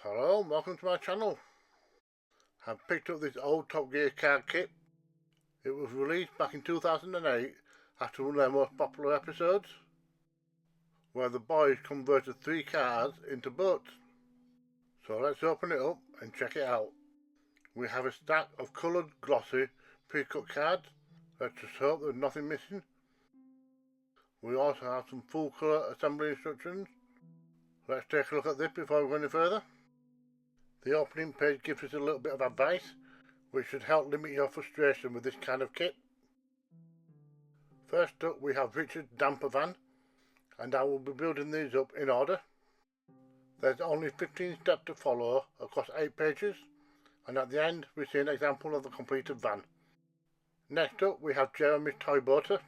Hello and welcome to my channel. I've picked up this old Top Gear car kit. It was released back in 2008 after one of their most popular episodes, where the boys converted 3 cars into boats. So let's open it up and check it out. We have a stack of coloured glossy pre-cut cards. Let's just hope there's nothing missing. We also have some full colour assembly instructions. Let's take a look at this before we go any further. The opening page gives us a little bit of advice, which should help limit your frustration with this kind of kit. First up we have Richard's damper van, and I will be building these up in order. There's only 15 steps to follow across 8 pages, and at the end we see an example of the completed van. Next up we have Jeremy's toy boater.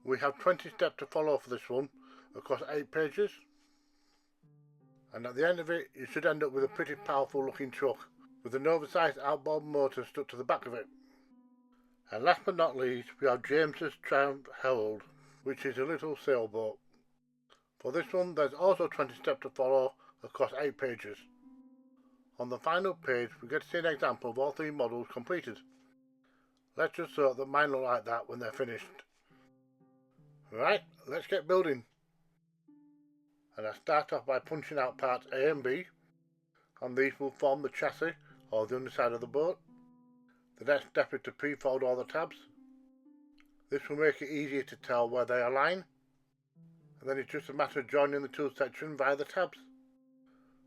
We have 20 steps to follow for this one across 8 pages, and at the end of it you should end up with a pretty powerful looking truck with an oversized outboard motor stuck to the back of it. And last but not least we have James's Triumph Herald, which is a little sailboat. For this one there's also 20 steps to follow across 8 pages. On the final page we get to see an example of all 3 models completed. Let's just hope that mine look like that when they're finished. Right, let's get building. And I start off by punching out parts A and B, and these will form the chassis or the underside of the boat. The next step is to pre-fold all the tabs. This will make it easier to tell where they align, and then it's just a matter of joining the tool section via the tabs,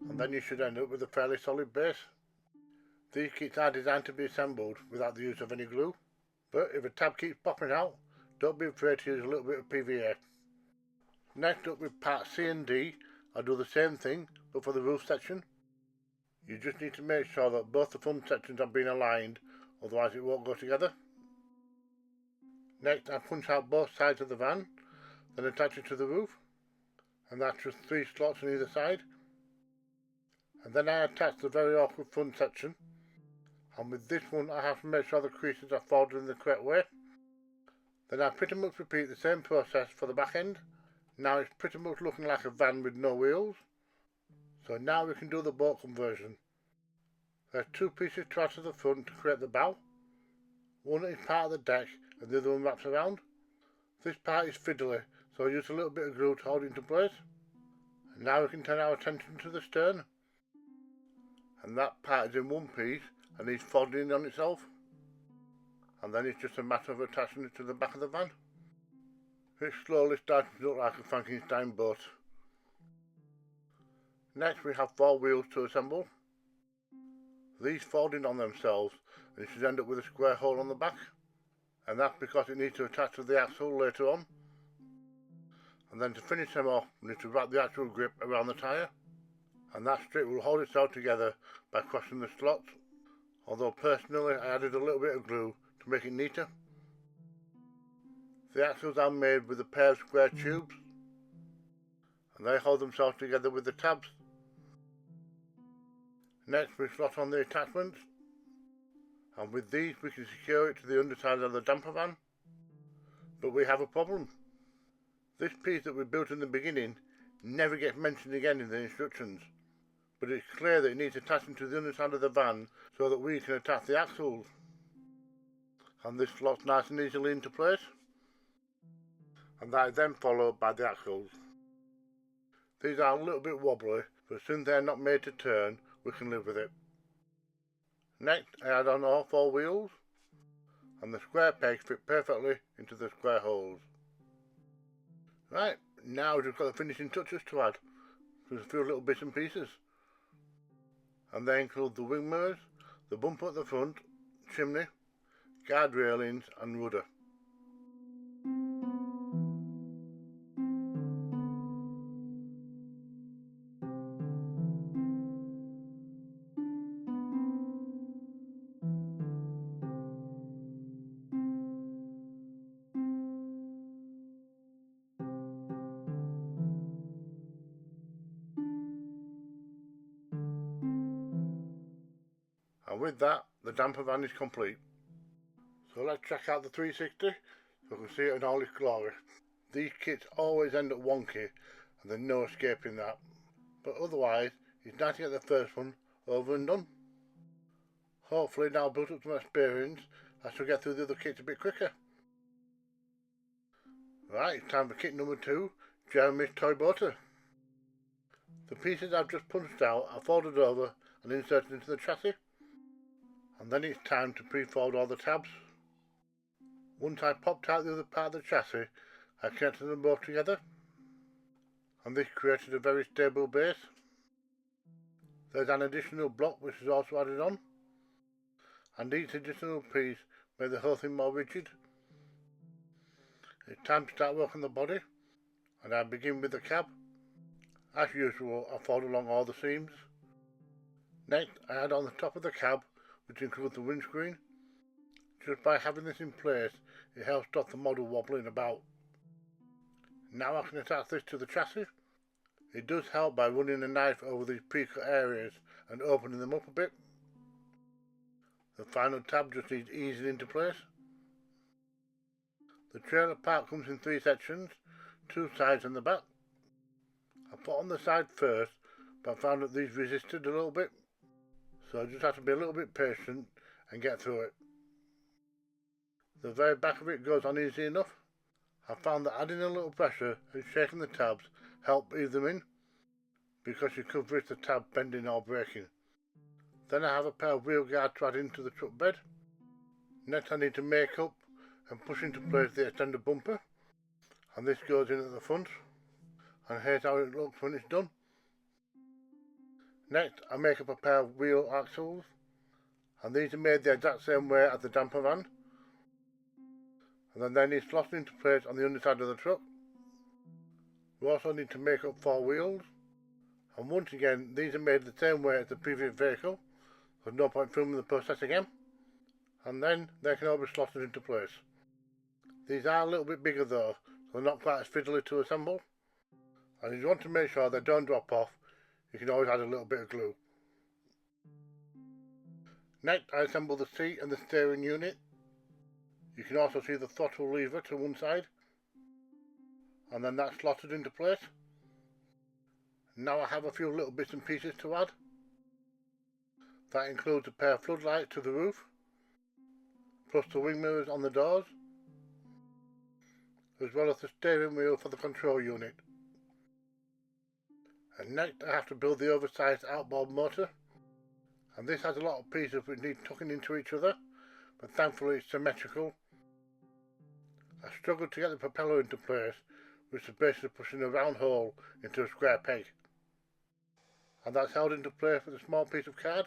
and then you should end up with a fairly solid base. These kits are designed to be assembled without the use of any glue, but if a tab keeps popping out, don't be afraid to use a little bit of PVA. Next up with parts C and D, I'll do the same thing but for the roof section. You just need to make sure that both the front sections are being aligned, otherwise it won't go together. Next I punch out both sides of the van, then attach it to the roof, and that's just 3 slots on either side. And then I attach the very awkward front section, and with this one I have to make sure the creases are folded in the correct way. Then I pretty much repeat the same process for the back end. Now it's pretty much looking like a van with no wheels. So now we can do the boat conversion. There's 2 pieces to add to the front to create the bow. One is part of the deck and the other one wraps around. This part is fiddly, so I use a little bit of glue to hold it into place. And now we can turn our attention to the stern. And that part is in one piece and is folding on itself. And then it's just a matter of attaching it to the back of the van. It's slowly starting to look like a Frankenstein boat. Next we have 4 wheels to assemble. These fold in on themselves and you should end up with a square hole on the back. And that's because it needs to attach to the axle later on. And then to finish them off we need to wrap the actual grip around the tyre. And that strip will hold itself together by crossing the slots. Although personally I added a little bit of glue to make it neater. The axles are made with a pair of square tubes, and they hold themselves together with the tabs. Next we slot on the attachments, and with these we can secure it to the underside of the damper van. But we have a problem. This piece that we built in the beginning never gets mentioned again in the instructions, but it's clear that it needs attaching to the underside of the van so that we can attach the axles. And this slots nice and easily into place. And that is then followed by the axles. These are a little bit wobbly, but since they are not made to turn, we can live with it. Next I add on all 4 wheels, and the square pegs fit perfectly into the square holes. Right, now we've just got the finishing touches to add. There's a few little bits and pieces. And they include the wing mirrors, the bumper at the front, chimney, guard railings and rudder. And with that, the damper van is complete. So let's check out the 360 so we can see it in all its glory. These kits always end up wonky and there's no escaping that. But otherwise, It's nice to get the first one over and done. Hopefully now I've built up some experience, I shall get through the other kits a bit quicker. Right, it's time for kit number 2, Jeremy's Toy Boater. The pieces I've just punched out are folded over and inserted into the chassis, and then it's time to pre-fold all the tabs. Once I popped out the other part of the chassis, I connected them both together, and this created a very stable base. There's an additional block which is also added on, and each additional piece made the whole thing more rigid. It's time to start working the body, and I begin with the cab. As usual, I fold along all the seams. Next, I add on the top of the cab, which includes the windscreen. Just by having this in place, it helps stop the model wobbling about. Now I can attach this to the chassis. It does help by running a knife over these pre-cut areas and opening them up a bit. The final tab just needs easing into place. The trailer part comes in 3 sections, 2 sides and the back. I put on the side first, but I found that these resisted a little bit, so I just have to be a little bit patient and get through it. The very back of it goes on easy enough. I found that adding a little pressure and shaking the tabs help ease them in, because you could risk the tab bending or breaking. Then I have a pair of wheel guards to add into the truck bed. Next I need to make up and push into place the extender bumper, and this goes in at the front, and here's how it looks when it's done. Next I make up a pair of wheel axles, and these are made the exact same way as the damper van, and then they need slotted into place on the underside of the truck. We also need to make up 4 wheels, and once again these are made the same way as the previous vehicle, so there's no point filming the process again, and then they can all be slotted into place. These are a little bit bigger though, so they're not quite as fiddly to assemble, and if you want to make sure they don't drop off, you can always add a little bit of glue. Next I assemble the seat and the steering unit. You can also see the throttle lever to one side, and then that's slotted into place. Now I have a few little bits and pieces to add. That includes a pair of floodlights to the roof, plus the wing mirrors on the doors, as well as the steering wheel for the control unit. And next I have to build the oversized outboard motor, and this has a lot of pieces which need tucking into each other, but thankfully it's symmetrical. I struggled to get the propeller into place, which is basically pushing a round hole into a square peg. And that's held into place with a small piece of card,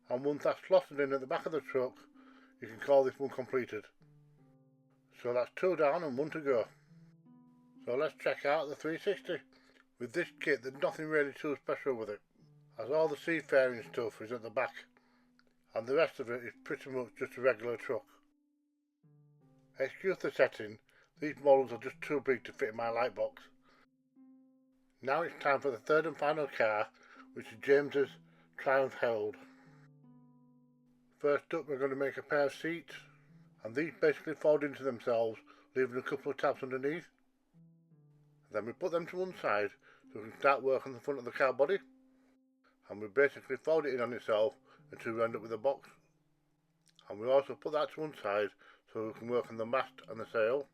and once that's slotted in at the back of the truck, you can call this one completed. So that's 2 down and 1 to go. So let's check out the 360. With this kit there's nothing really too special with it, as all the seafaring stuff is at the back, and the rest of it is pretty much just a regular truck. Excuse the setting, these models are just too big to fit in my lightbox. Now it's time for the third and final car, which is James's Triumph Herald. First up we're going to make a pair of seats, and these basically fold into themselves, leaving a couple of tabs underneath. Then we put them to one side so we can start work on the front of the car body, and we basically fold it in on itself until we end up with a box. And we also put that to one side so we can work on the mast and the sail.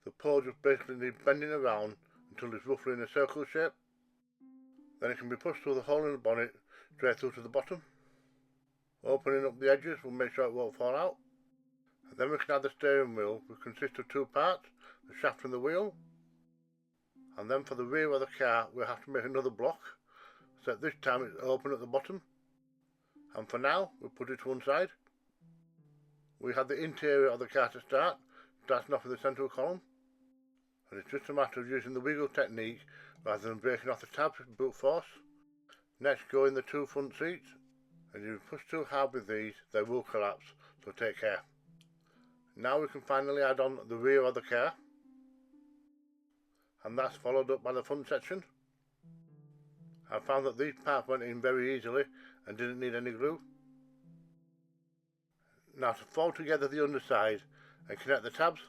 The pole just basically needs bending around until it's roughly in a circle shape. Then it can be pushed through the hole in the bonnet straight through to the bottom. Opening up the edges will make sure it won't fall out. And then we can add the steering wheel, which consists of 2 parts, the shaft and the wheel. And then for the rear of the car we'll have to make another block, except this time it's open at the bottom. And for now we'll put it to one side. We have the interior of the car to start, starting off with the central column. And it's just a matter of using the wiggle technique rather than breaking off the tabs with brute force. Next go in the 2 front seats, and if you push too hard with these they will collapse, so take care. Now we can finally add on the rear of the car, and that's followed up by the front section. I found that these parts went in very easily and didn't need any glue. Now to fold together the underside and connect the tabs,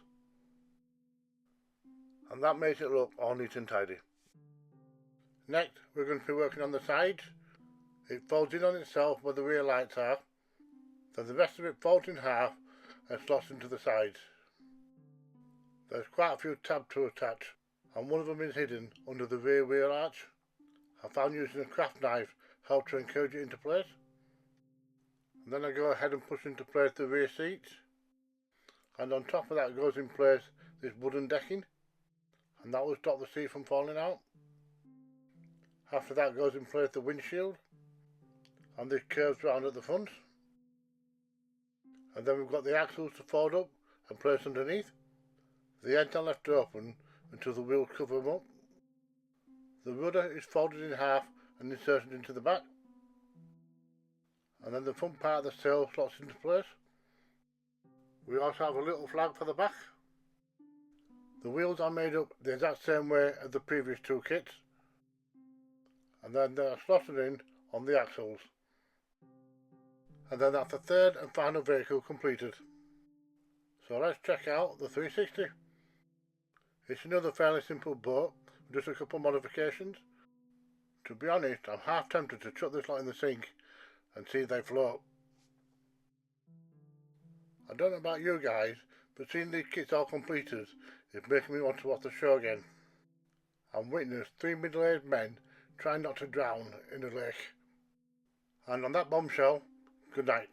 and that makes it look all neat and tidy. Next, we're going to be working on the sides. It folds in on itself where the rear lights are, then the rest of it folds in half and slots into the sides. There's quite a few tabs to attach, and one of them is hidden under the rear wheel arch. I found using a craft knife helped to encourage it into place. And then I go ahead and push into place the rear seats, and on top of that goes in place this wooden decking, and that will stop the seat from falling out. After that goes in place the windshield, and this curves round at the front. And then we've got the axles to fold up and place underneath. The ends are left open until the wheels cover them up. The rudder is folded in half and inserted into the back. And then the front part of the sail slots into place. We also have a little flag for the back. The wheels are made up the exact same way as the previous two kits, and then they are slotted in on the axles. And then that's the third and final vehicle completed. So let's check out the 360. It's another fairly simple boat with just a couple modifications. To be honest, I'm half tempted to chuck this lot in the sink and see if they float. I don't know about you guys, but seeing these kits all completed is making me want to watch the show again and witness three middle-aged men trying not to drown in a lake. And on that bombshell, good night.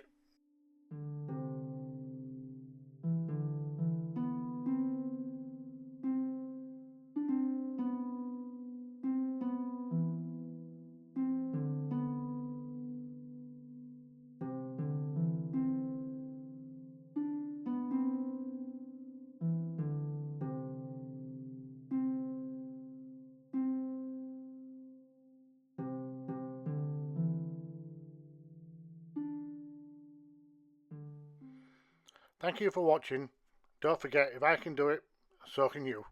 Thank you for watching. Don't forget, if I can do it, so can you.